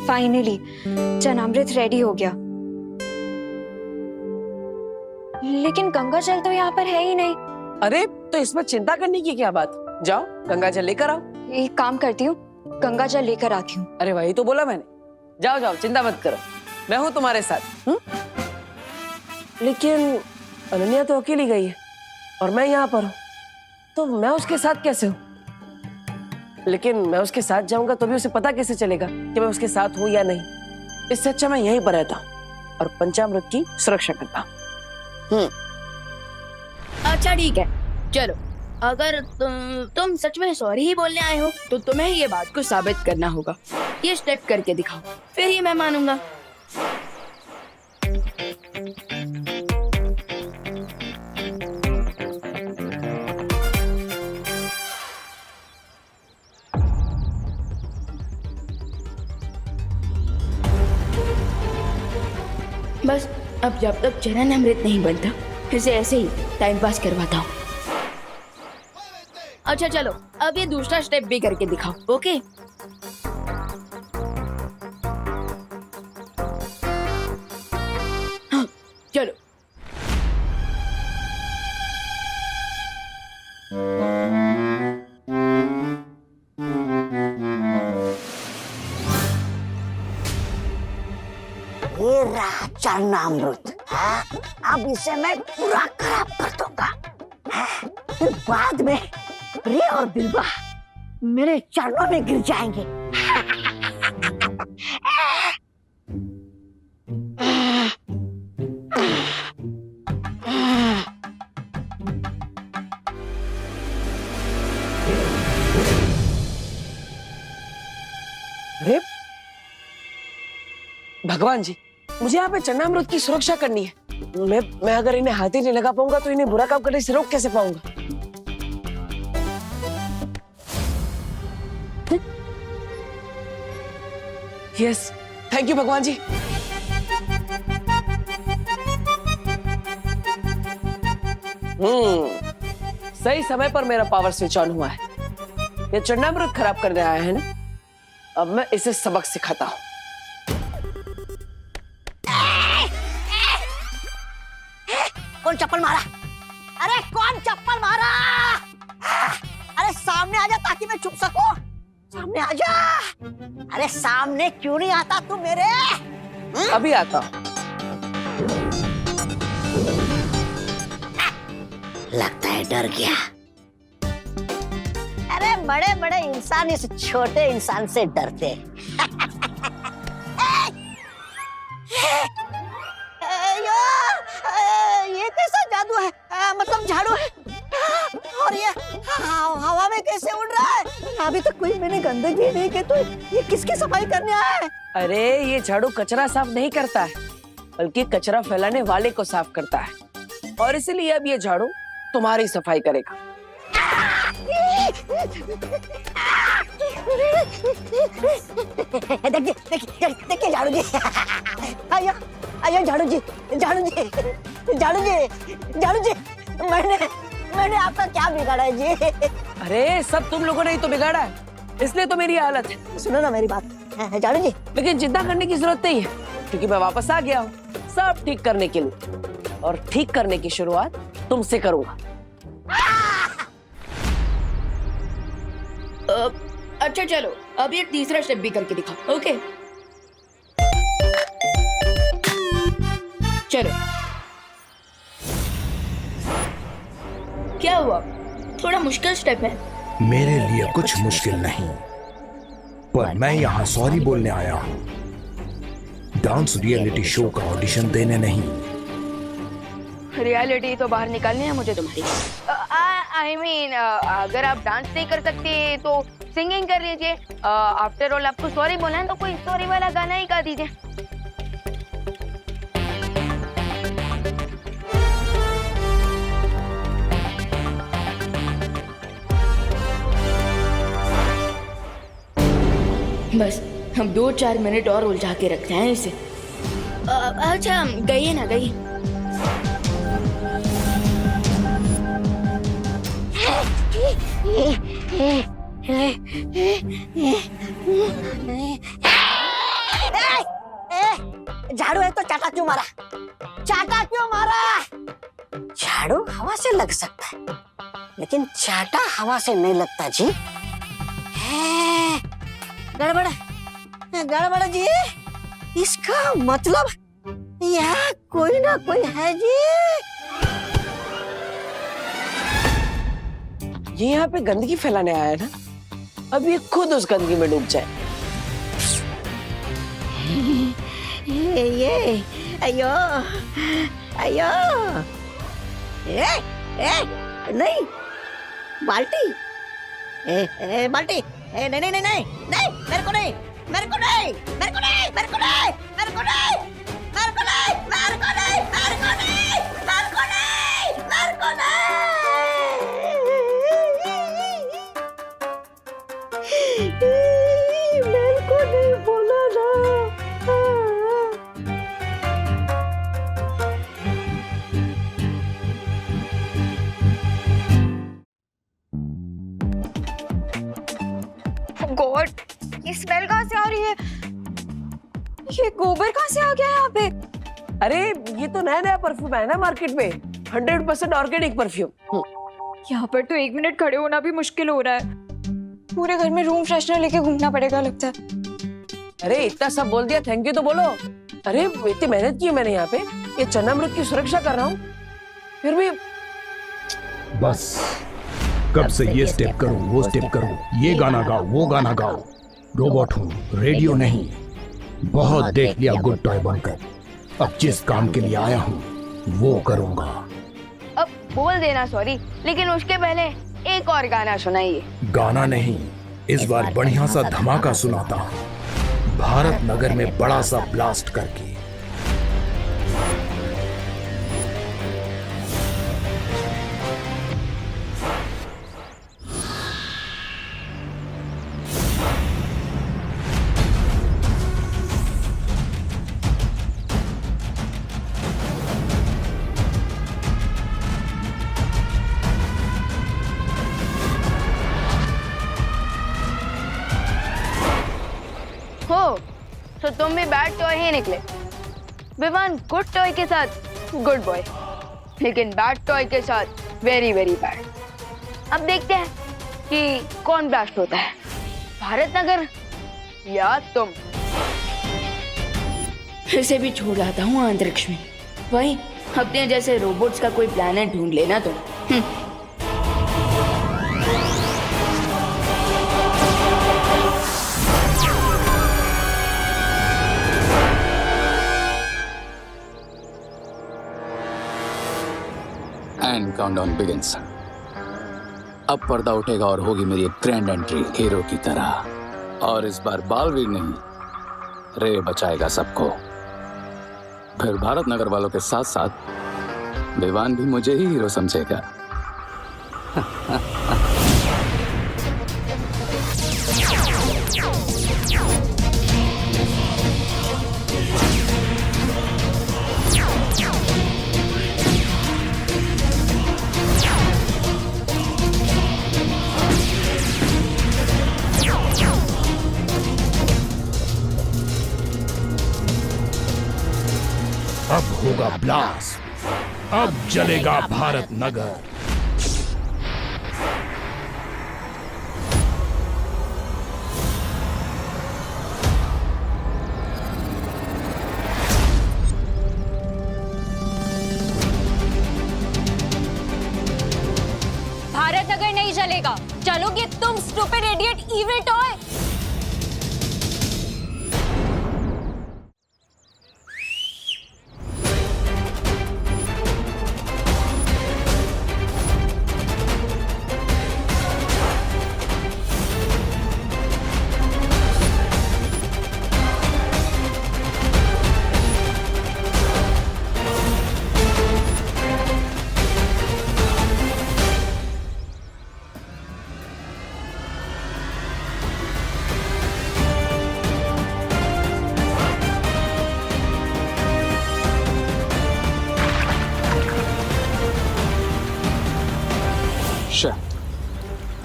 Finally चनामृत ready हो गया। लेकिन गंगा जल तो यहाँ पर है ही नहीं। अरे तो इसमें चिंता करने की क्या बात, जाओ गंगा जल लेकर आओ। एक काम करती हूँ, गंगा जल लेकर आती हूँ। अरे वही तो बोला मैंने, जाओ जाओ चिंता मत करो, मैं हूँ तुम्हारे साथ। लेकिन अनन्या तो अकेली गई है और मैं यहाँ पर हूँ, तो मैं उसके साथ कैसे हूँ? लेकिन मैं उसके साथ जाऊंगा तो भी उसे पता कैसे चलेगा कि मैं उसके साथ हूँ या नहीं? इससे अच्छा मैं यहीं पर रहता हूँ और पंचामृत की सुरक्षा करता हूँ। अच्छा ठीक है, चलो अगर तुम सच में सॉरी ही बोलने आए हो तो तुम्हें ये बात को साबित करना होगा। ये स्टेप करके दिखाओ, फिर ही मैं मानूंगा। बस अब जब तक चरण अमृत नहीं बनता, इसे ऐसे ही टाइम पास करवाता हूँ। अच्छा चलो, अब ये दूसरा स्टेप भी करके दिखाओ, ओके? हाँ, चलो। ये रहा चरणामृत, अब इसे मैं पूरा खराब कर दूंगा। फिर बाद में प्रिय और बिल्वा मेरे चरणों में गिर जाएंगे। अरे भगवान जी, मुझे यहाँ पे चरणामृत की सुरक्षा करनी है। मैं अगर इन्हें हाथ ही नहीं लगा पाऊंगा तो इन्हें बुरा काम करने से रोक कैसे पाऊंगा? यस, थैंक यू भगवान जी। सही समय पर मेरा पावर स्विच ऑन हुआ है। ये चरणामृत खराब करने आया है ना, अब मैं इसे सबक सिखाता हूँ। कौन चप्पल मारा? अरे कौन चप्पल मारा? अरे सामने आजा ताकि मैं छुप सकूं। सामने आजा। अरे सामने क्यों नहीं आता तू मेरे? अभी आता हूँ। लगता है डर गया। अरे बड़े बड़े इंसान इस छोटे इंसान से डरते। ये कैसा जादू है? मतलब झाड़ू है और ये हवा में कैसे उड़ रहा है? अभी तक कोई मैंने गंदगी नहीं की, तो ये किसकी सफाई करने आया है? अरे ये झाड़ू कचरा साफ नहीं करता है, बल्कि कचरा फैलाने वाले को साफ करता है, और इसलिए अब ये झाड़ू तुम्हारी सफाई करेगा। देखिए झाड़ू जी। आइए आइए झाड़ू जी, झाड़ू जी, झाड़ू जी, झाड़ू जी। मैंने आपका क्या बिगाड़ा है जी? अरे सब तुम लोगों ने ही तो बिगाड़ा है, इसलिए तो मेरी हालत है। सुनो ना मेरी बात झाड़ू जी। लेकिन चिंता करने की जरूरत नहीं है, क्योंकि मैं वापस आ गया हूँ सब ठीक करने के लिए, और ठीक करने की शुरुआत तुमसे करूंगा। अच्छा चलो, अब ये तीसरा स्टेप भी करके दिखाओ, ओके? चलो। क्या हुआ? थोड़ा मुश्किल स्टेप है। मेरे लिए कुछ मुश्किल नहीं, पर मैं यहाँ सॉरी बोलने आया हूँ, डांस रियलिटी शो का ऑडिशन देने नहीं। रियलिटी तो बाहर निकालनी है मुझे तुम्हारी। I mean, अगर आप डांस नहीं कर सकते तो सिंगिंग कर लीजिए। आफ्टर ऑल आपको सॉरी बोलना है तो कोई सॉरी वाला गाना ही गा दीजिए। बस हम 2-4 मिनट और उलझा के रखते हैं इसे। अच्छा गइए ना, गइए। मारा? चाटा क्यों मारा? झाड़ू हवा से लग सकता है, लेकिन चाटा हवा से नहीं लगता जी। है गड़बड़, गड़बड़ जी। इसका मतलब यहाँ कोई ना कोई है जी। ये यहाँ पे गंदगी फैलाने आया है ना, अब ये खुद उस गंदगी में डूब जाए। ये अयो अयो, नहीं बाल्टी, बाल्टी, नहीं नहीं नहीं नहीं नहीं, मेरे को नहीं, मेरे को नहीं, मेरे को नहीं, मेरे को नहीं, मेरे को नहीं, मेरे को नहीं, मेरे को नहीं, मेरे को नहीं, मेरे को नहीं, मेरे को नहीं, मेरे को नहीं बोला ना। गॉड, ये स्मेल कहाँ से आ रही है? ये गोबर कहाँ से आ गया यहाँ पे? अरे ये तो नया नया परफ्यूम है ना मार्केट में, 100% ऑर्गेनिक परफ्यूम। यहाँ पर तो 1 मिनट खड़े होना भी मुश्किल हो रहा है। पूरे घर में रूम फ्रेशनर लेके घूमना पड़ेगा लगता है। अरे इतना सब बोल दिया, थैंक यू तो बोलो। अरे इतनी मेहनत की है मैंने यहाँ पे, ये चन्नामृत की सुरक्षा कर रहा हूँ, फिर भी। बस कब से ये स्टेप करो, वो स्टेप करो, ये गाना गाओ, वो गाना गाओ। रोबोट हूँ, रेडियो नहीं। बहुत देख लिया गुड टॉय बनकर, अब जिस काम के लिए आया हूँ वो करूँगा। अब बोल देना सॉरी, लेकिन उसके पहले एक और गाना सुनाइए। गाना नहीं, इस बार बढ़िया सा धमाका सुनाता हूँ, भारत नगर में बड़ा सा ब्लास्ट करके। हो तो तुम भी बैड टॉय ही निकले। विवान गुड टॉय के साथ गुड बॉय, लेकिन बैड टॉय के साथ वेरी वेरी बैड। अब देखते हैं कि कौन ब्लास्ट होता है, भारत नगर या तुम। फिर से भी छोड़ आता हूँ अंतरिक्ष में, वही अपने जैसे रोबोट्स का कोई प्लैनेट ढूंढ लेना तुम। And countdown begins. अब पर्दा उठेगा और होगी मेरी एक ग्रैंड एंट्री हीरो की तरह। और इस बार बालवीर नहीं, रे बचाएगा सबको। फिर भारत नगर वालों के साथ साथ विवान भी मुझे ही हीरो समझेगा। अब होगा ब्लास्ट, अब जलेगा भारत नगर। भारत नगर नहीं चलेगा, चलोगे तुम स्टूपिड इडियट इविल टॉय।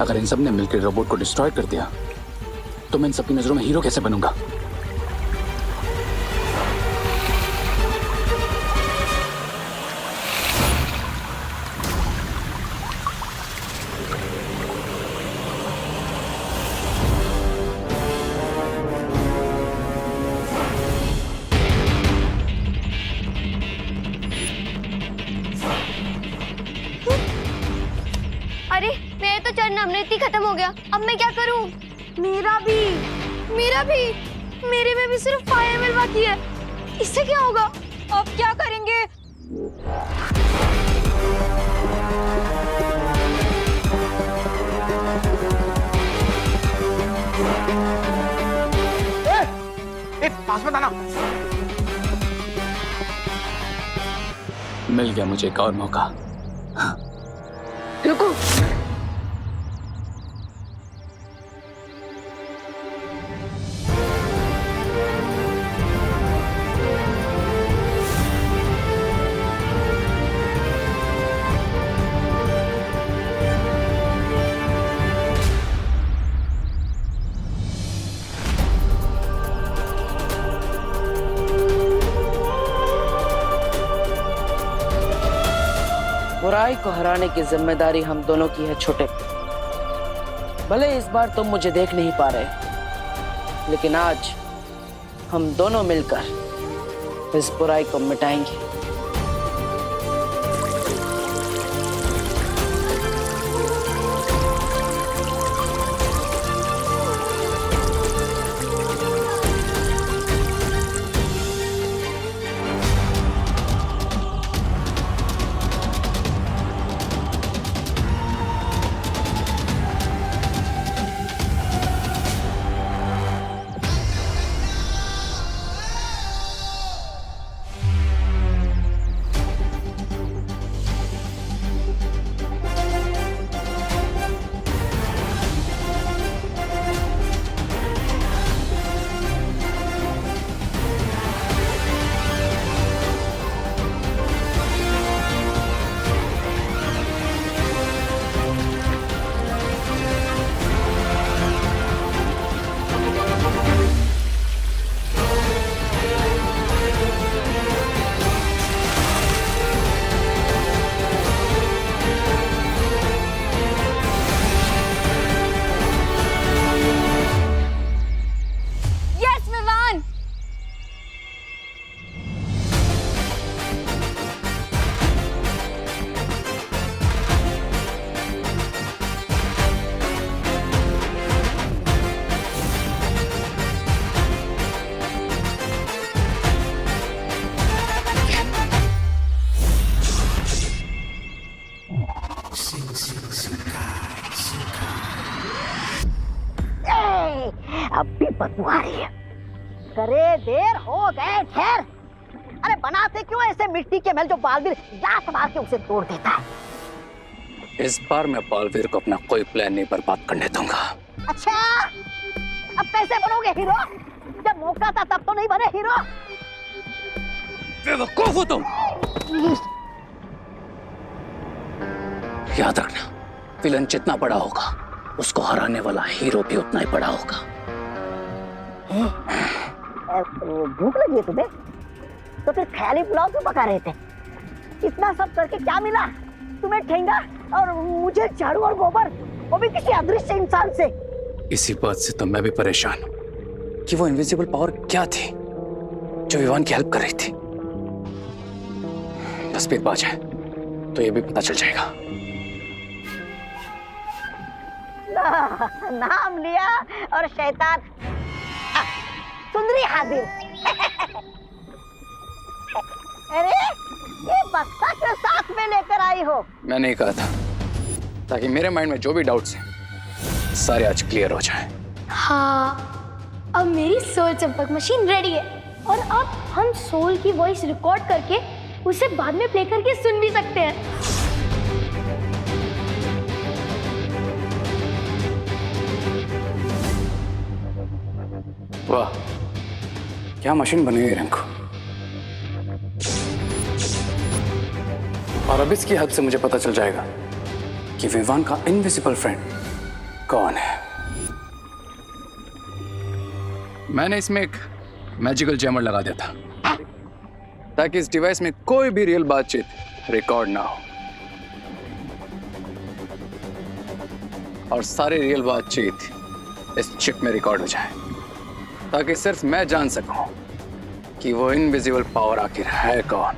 अगर इन सब ने मिलकर रोबोट को डिस्ट्रॉय कर दिया तो मैं इन सबकी नजरों में हीरो कैसे बनूंगा? अरे मेरे तो चढ़ना अमृति खत्म हो गया, अब मैं क्या करूं? मेरा भी मेरे में भी सिर्फ 5 ml बाकी है, इससे क्या होगा? अब क्या करेंगे? पास में आना। मिल गया मुझे एक और मौका। रुको, बुराई को हराने की जिम्मेदारी हम दोनों की है छोटे। भले इस बार तुम मुझे देख नहीं पा रहे, लेकिन आज हम दोनों मिलकर इस बुराई को मिटाएंगे। अब भी बदबू आ रही है। करे देर हो गए, ठहर। अरे बनाते क्यों ऐसे मिट्टी के महल जो बालवीर लात मार के उसे तोड़ देता है? इस बार मैं बालवीर को अपना कोई प्लान नहीं बर्बाद करने दूंगा। अच्छा, अब कैसे बनोगे हीरो? जब मौका था तब तो नहीं बने हीरो। बेवकूफ हो तुम। याद रखना, विलन जितना बड़ा होगा उसको हराने वाला हीरो भी उतना ही बड़ा होगा। भूख लगी है तुम्हें? तो फिर ख्याली पुलाव क्यों पका रहे थे? इतना सब करके क्या मिला तुम्हें? ठेंगा और मुझे झाड़ू और गोबर, वो भी किसी अदृश्य इंसान से। इसी बात से तो मैं भी परेशान हूं कि वो इनविजिबल पावर क्या थी जो विवान की हेल्प कर रही थी। बस पेट पा जाए तो ये भी पता चल जाएगा। नाम लिया और शैतान सुंदरी हाजिर। अरे ये बक्सा क्यों साथ में लेकर आई हो? मैंने ही कहा था ताकि मेरे माइंड में जो भी डाउट्स हैं सारे आज क्लियर हो जाएं। हाँ, अब मेरी सोल चंपक मशीन रेडी है और अब हम सोल की वॉइस रिकॉर्ड करके उसे बाद में प्ले करके सुन भी सकते हैं। वाह, क्या मशीन बनी हुई रिंकू। और अब इसकी हेल्प से मुझे पता चल जाएगा कि विवान का इनविजिबल फ्रेंड कौन है। मैंने इसमें एक मैजिकल जैमर लगा दिया था ताकि इस डिवाइस में कोई भी रियल बातचीत रिकॉर्ड ना हो और सारी रियल बातचीत इस चिप में रिकॉर्ड हो जाए, ताकि सिर्फ मैं जान सकूं कि वो इनविजिबल पावर आखिर है कौन।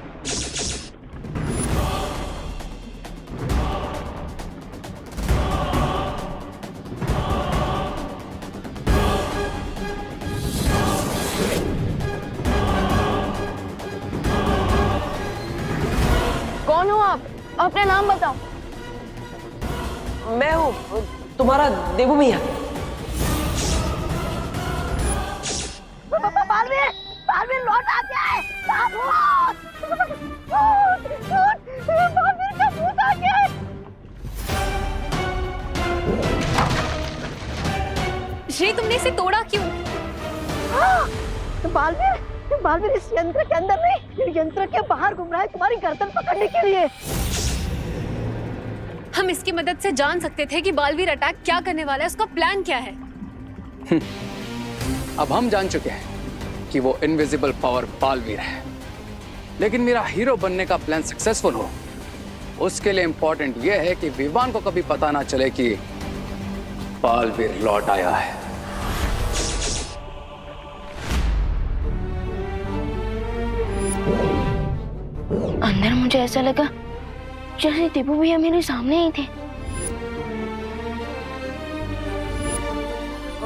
बताओ। मैं हूँ तुम्हारा देवू मिया। बालवीर, बालवीर लौट आ गया है। बालवीर का भूत आ गया है। श्री, तुमने इसे तोड़ा क्यों? बालवीर, बालवीर इस यंत्र के अंदर नहीं, यंत्र के बाहर घूम रहा है तुम्हारी गर्दन पकड़ने के लिए। हम इसकी मदद से जान सकते थे कि बालवीर अटैक क्या करने वाला है, उसका प्लान क्या है। अब हम जान चुके हैं कि वो इनविजिबल पावर बालवीर है, लेकिन मेरा हीरो बनने का प्लान सक्सेसफुल हो उसके लिए इंपॉर्टेंट यह है कि विवान को कभी पता ना चले कि बालवीर लौट आया है। अंदर मुझे ऐसा लगा जैसे दीपू भैया मेरे सामने ही थे।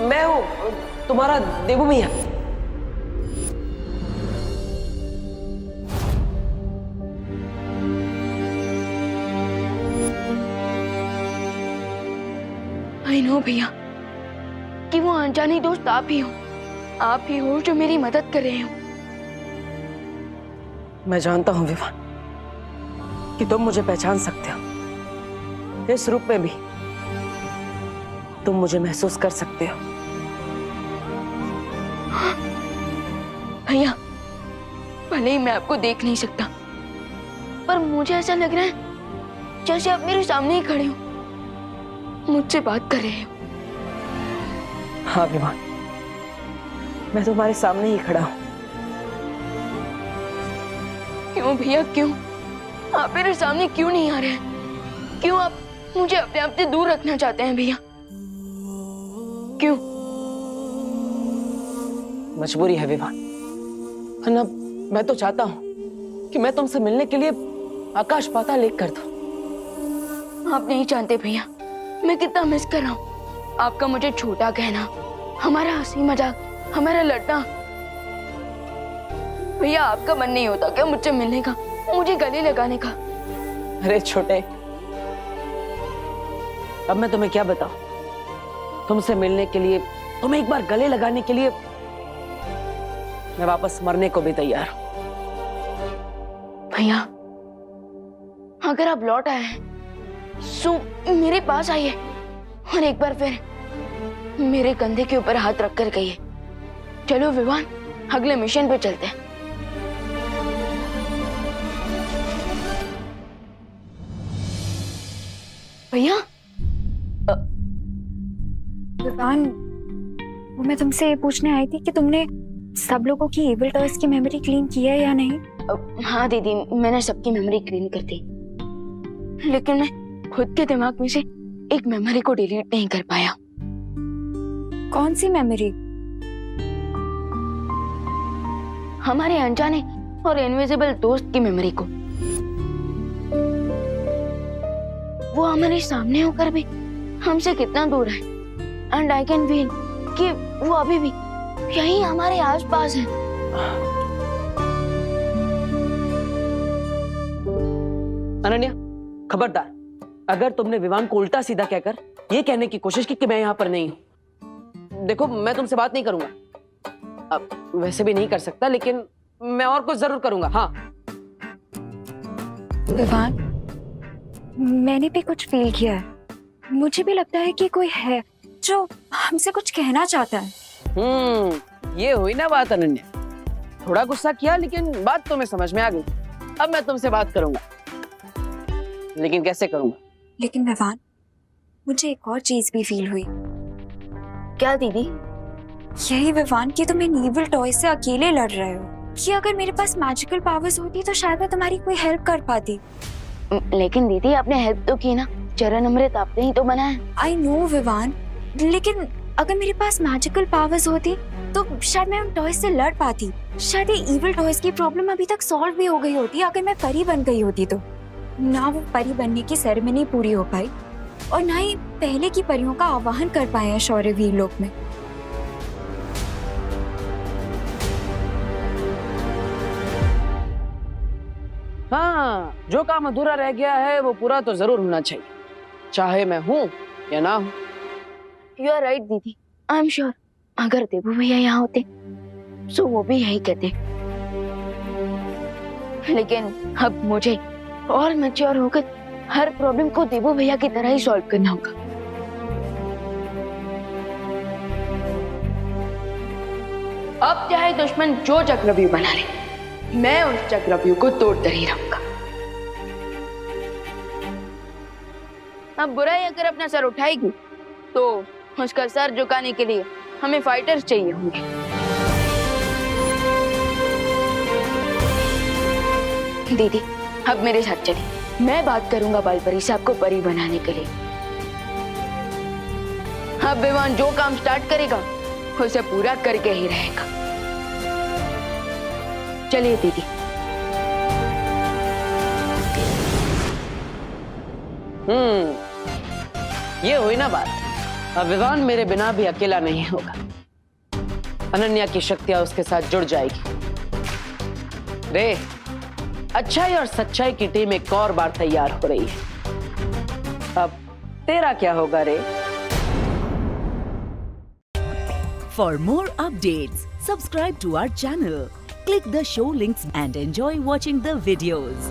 मैं हूँ तुम्हारा देवू मिया। आई नो भैया कि वो अनजानी दोस्त आप ही हो जो मेरी मदद कर रहे हो। मैं जानता हूँ विवान कि तुम मुझे पहचान सकते हो, इस रूप में भी तुम मुझे महसूस कर सकते हो। भैया, भले ही मैं आपको देख नहीं सकता, पर मुझे ऐसा लग रहा है जैसे आप मेरे सामने ही खड़े हो, मुझसे बात कर रहे हो। हाँ विवान, मैं तुम्हारे सामने ही खड़ा हूँ। क्यों भैया, क्यों आप मेरे सामने क्यों नहीं आ रहे हैं? क्यों आप मुझे अपने आप से दूर रखना चाहते हैं भैया? क्यों? मजबूरी है विवान, वरना मैं तो चाहता हूँ कि मैं तुमसे मिलने के लिए आकाश पाताल एक कर दूं। आप नहीं जानते भैया मैं कितना मिस कर रहा हूँ आपका मुझे छोटा कहना, हमारा हंसी मजाक, हमारा लड़ना। भैया, आपका मन नहीं होता क्या मुझसे मिलने का, मुझे गले लगाने का? अरे छोटे, अब मैं तुम्हें क्या बताऊं? तुमसे मिलने के लिए, तुम्हें एक बार गले लगाने के लिए मैं वापस मरने को भी तैयार हूं। भैया, अगर आप लौट आए हैं सो मेरे पास आइए और एक बार फिर मेरे कंधे के ऊपर हाथ रखकर कहिए, चलो विवान, अगले मिशन पे चलते हैं। भैया, विवान, वो मैं तुमसे ये पूछने आई थी कि तुमने सब लोगों की एबल टॉयज की मेमोरी क्लीन की है या नहीं? हाँ दीदी, मैंने सबकी मेमोरी क्लीन कर दी, लेकिन मैं खुद के दिमाग में से एक मेमोरी को डिलीट नहीं कर पाया। कौन सी मेमोरी? हमारे अनजाने और इनविजिबल दोस्त की मेमोरी को। वो हमारे सामने होकर भी हमसे कितना दूर है, एंड आई कैन फील कि वो अभी भी यहीं हमारे आसपास है। अनन्या, खबरदार, अगर तुमने विवान को उल्टा सीधा कहकर ये कहने की कोशिश की कि मैं यहाँ पर नहीं हूँ, देखो मैं तुमसे बात नहीं करूंगा। अब वैसे भी नहीं कर सकता, लेकिन मैं और कुछ जरूर करूंगा। हाँ विवान, मैंने भी कुछ फील किया है, मुझे भी लगता है कि कोई है जो हमसे कुछ कहना चाहता है। ये हुई ना बात अनन्या, थोड़ा गुस्सा किया लेकिन बात तुम्हें समझ में आ गई। अब मैं तुमसे बात करूंगा, लेकिन कैसे करूंगा? लेकिन विवान, मुझे एक और चीज भी फील हुई। क्या दीदी? यही विवान कि तुम इन ईविल टॉय से अकेले लड़ रहे हो, कि अगर मेरे पास मैजिकल पावर्स होती तो शायद मैं तुम्हारी कोई हेल्प कर पाती। लेकिन दीदी, आपने हेल्प तो की ना, चरण अमृत आपने ही तो बनाया। आई नो विवान, लेकिन अगर मेरे पास मैजिकल पावर्स होती तो शायद मैं उन टॉयज से लड़ पाती। शायद ये ईविल टॉयज की प्रॉब्लम अभी तक सॉल्व भी हो गई होती अगर मैं परी बन गई होती तो। ना वो परी बनने की सेरेमनी पूरी हो पाई और ना ही पहले की परियों का आवाहन कर पाए हैं शौर्यवीर लोक में। हाँ, जो काम अधूरा रह गया है वो पूरा तो जरूर होना चाहिए, चाहे मैं हूं या ना हूं। यू आर राइट दीदी, आई एम श्योर अगर देबू भैया यहाँ होते तो वो भी यही कहते। लेकिन अब मुझे और मैच्योर होकर हर प्रॉब्लम को देबू भैया की तरह ही सॉल्व करना होगा। अब चाहे दुश्मन जो चक्रव्यूह बना ले, मैं उस चक्रव्यूह को तोड़कर ही रहूंगा। अब बुराई अगर अपना सर उठाएगी तो उसका सर झुकाने के लिए हमें फाइटर्स चाहिए होंगे। दीदी अब मेरे साथ चलिए, मैं बात करूंगा बालपरी से आपको परी बनाने के लिए। अब विमान जो काम स्टार्ट करेगा उसे पूरा करके ही रहेगा। चलिए दीदी। ये हुई ना बात। अब विवान मेरे बिना भी अकेला नहीं होगा, अनन्या की शक्तियां उसके साथ जुड़ जाएगी। रे, अच्छाई और सच्चाई की टीम एक और बार तैयार हो रही है। अब तेरा क्या होगा रे? For more updates, subscribe to our channel, click the show links and enjoy watching the videos.